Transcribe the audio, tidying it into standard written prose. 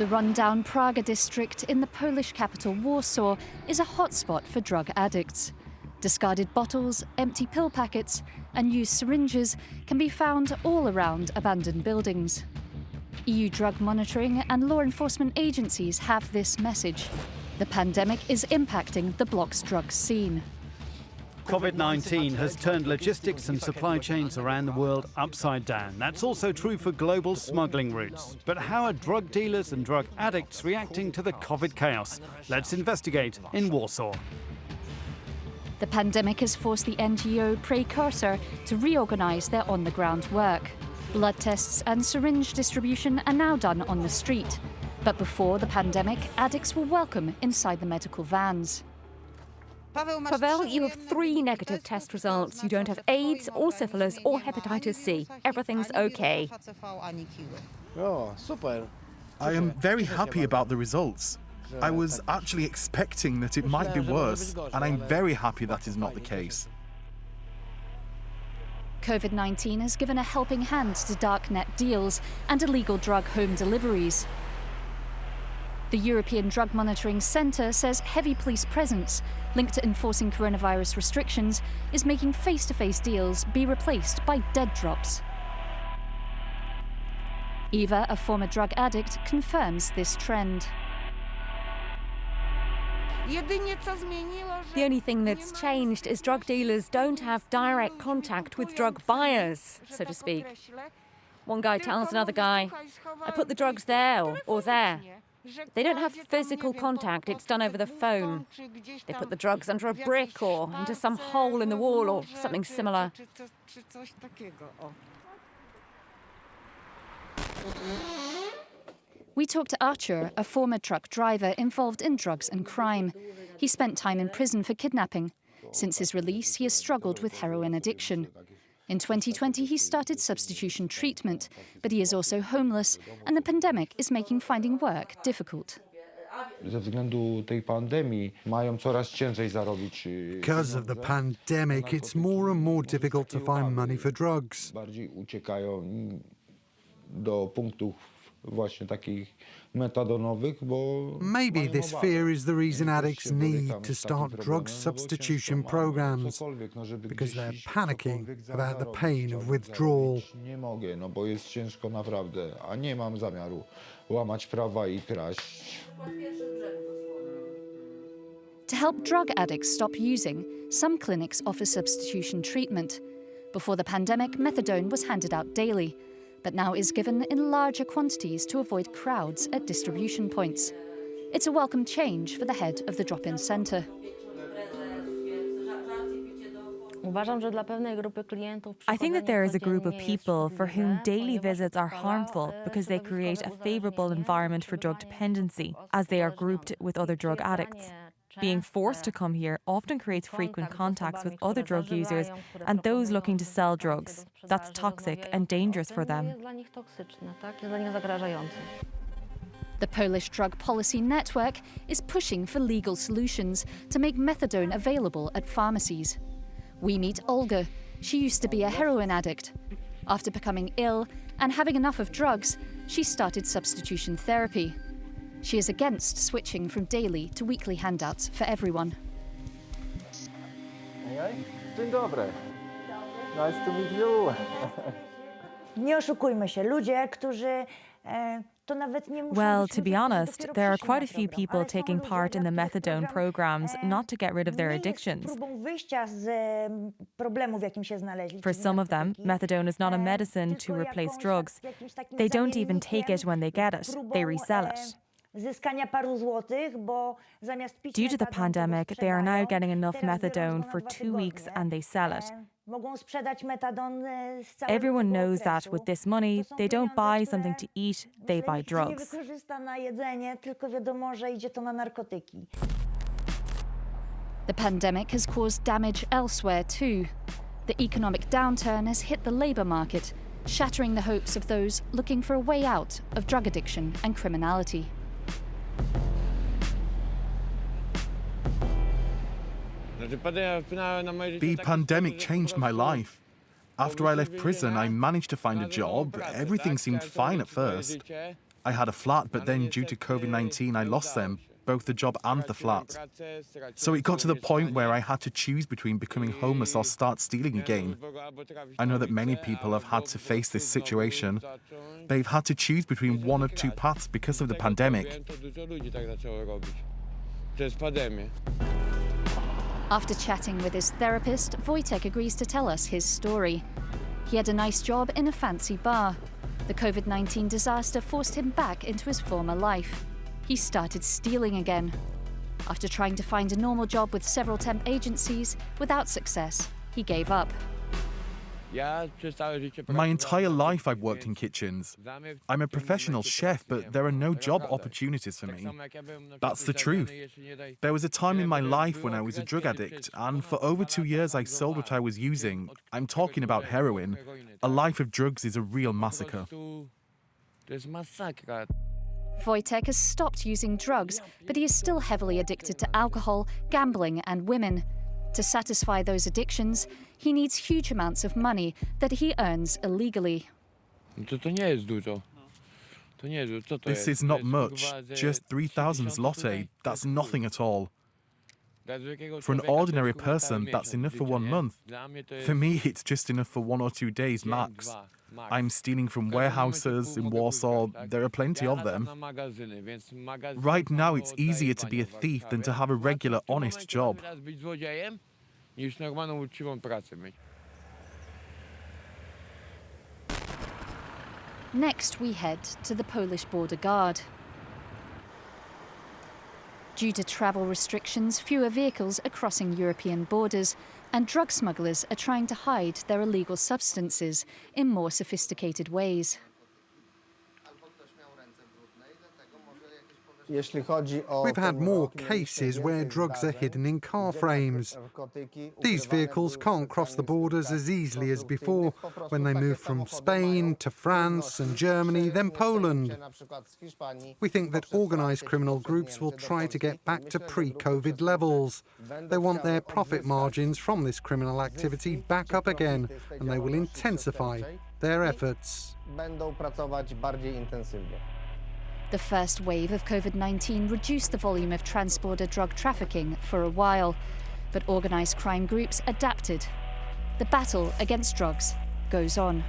The rundown Praga district in the Polish capital Warsaw is a hotspot for drug addicts. Discarded bottles, empty pill packets, and used syringes can be found all around abandoned buildings. EU drug monitoring and law enforcement agencies have this message. The pandemic is impacting the bloc's drug scene. COVID-19 has turned logistics and supply chains around the world upside down. That's also true for global smuggling routes. But how are drug dealers and drug addicts reacting to the COVID chaos? Let's investigate in Warsaw. The pandemic has forced the NGO Precursor to reorganise their on-the-ground work. Blood tests and syringe distribution are now done on the street. But before the pandemic, addicts were welcome inside the medical vans. Pavel, you have 3 negative test results. You don't have AIDS or syphilis or hepatitis C. Everything's okay. I am very happy about the results. I was actually expecting that it might be worse, and I'm very happy that is not the case. COVID-19 has given a helping hand to darknet deals and illegal drug home deliveries. The European Drug Monitoring Centre says heavy police presence linked to enforcing coronavirus restrictions is making face-to-face deals be replaced by dead drops. Eva, a former drug addict, confirms this trend. The only thing that's changed is drug dealers don't have direct contact with drug buyers, so to speak. One guy tells another guy, I put the drugs there or there. They don't have physical contact, it's done over the phone. They put the drugs under a brick or into some hole in the wall or something similar. We talked to Archer, a former truck driver involved in drugs and crime. He spent time in prison for kidnapping. Since his release, he has struggled with heroin addiction. In 2020, he started substitution treatment, but he is also homeless, and the pandemic is making finding work difficult. Because of the pandemic, it's more and more difficult to find money for drugs. Maybe this fear is the reason addicts need to start drug substitution programs, because they're panicking about the pain of withdrawal. To help drug addicts stop using, some clinics offer substitution treatment. Before the pandemic, methadone was handed out daily, but now is given in larger quantities to avoid crowds at distribution points. It's a welcome change for the head of the drop-in centre. I think that there is a group of people for whom daily visits are harmful because they create a favourable environment for drug dependency, as they are grouped with other drug addicts. Being forced to come here often creates frequent contacts with other drug users and those looking to sell drugs. That's toxic and dangerous for them. The Polish Drug Policy Network is pushing for legal solutions to make methadone available at pharmacies. We meet Olga. She used to be a heroin addict. After becoming ill and having enough of drugs, she started substitution therapy. She is against switching from daily to weekly handouts for everyone. Dzień dobry. Nice to meet you. Nie oszukujmy się, ludzie, którzy to nawet nie muszą. Well, to be honest, there are quite a few people taking part in the methadone programs not to get rid of their addictions. For some of them, methadone is not a medicine to replace drugs. They don't even take it when they get it, they resell it. Due to the pandemic, they are now getting enough methadone for 2 weeks and they sell it. Everyone knows that with this money, they don't buy something to eat, they buy drugs. The pandemic has caused damage elsewhere too. The economic downturn has hit the labour market, shattering the hopes of those looking for a way out of drug addiction and criminality. The pandemic changed my life. After I left prison, I managed to find a job. Everything seemed fine at first. I had a flat, but then due to COVID-19, I lost them, both the job and the flat. So it got to the point where I had to choose between becoming homeless or start stealing again. I know that many people have had to face this situation. They've had to choose between one of two paths because of the pandemic. After chatting with his therapist, Wojtek agrees to tell us his story. He had a nice job in a fancy bar. The COVID-19 disaster forced him back into his former life. He started stealing again. After trying to find a normal job with several temp agencies, without success, he gave up. My entire life I've worked in kitchens. I'm a professional chef, but there are no job opportunities for me. That's the truth. There was a time in my life when I was a drug addict, and for over 2 years I sold what I was using. I'm talking about heroin. A life of drugs is a real massacre. Wojtek has stopped using drugs, but he is still heavily addicted to alcohol, gambling, and women. To satisfy those addictions, he needs huge amounts of money that he earns illegally. This is not much, just 3,000 zloty. That's nothing at all. For an ordinary person, that's enough for 1 month. For me, it's just enough for 1 or 2 days max. I'm stealing from warehouses in Warsaw. There are plenty of them. Right now, it's easier to be a thief than to have a regular, honest job. Next, we head to the Polish border guard. Due to travel restrictions, fewer vehicles are crossing European borders, and drug smugglers are trying to hide their illegal substances in more sophisticated ways. We've had more cases where drugs are hidden in car frames. These vehicles can't cross the borders as easily as before when they move from Spain to France and Germany, then Poland. We think that organised criminal groups will try to get back to pre-COVID levels. They want their profit margins from this criminal activity back up again, and they will intensify their efforts. The first wave of COVID-19 reduced the volume of trans-border drug trafficking for a while, but organised crime groups adapted. The battle against drugs goes on.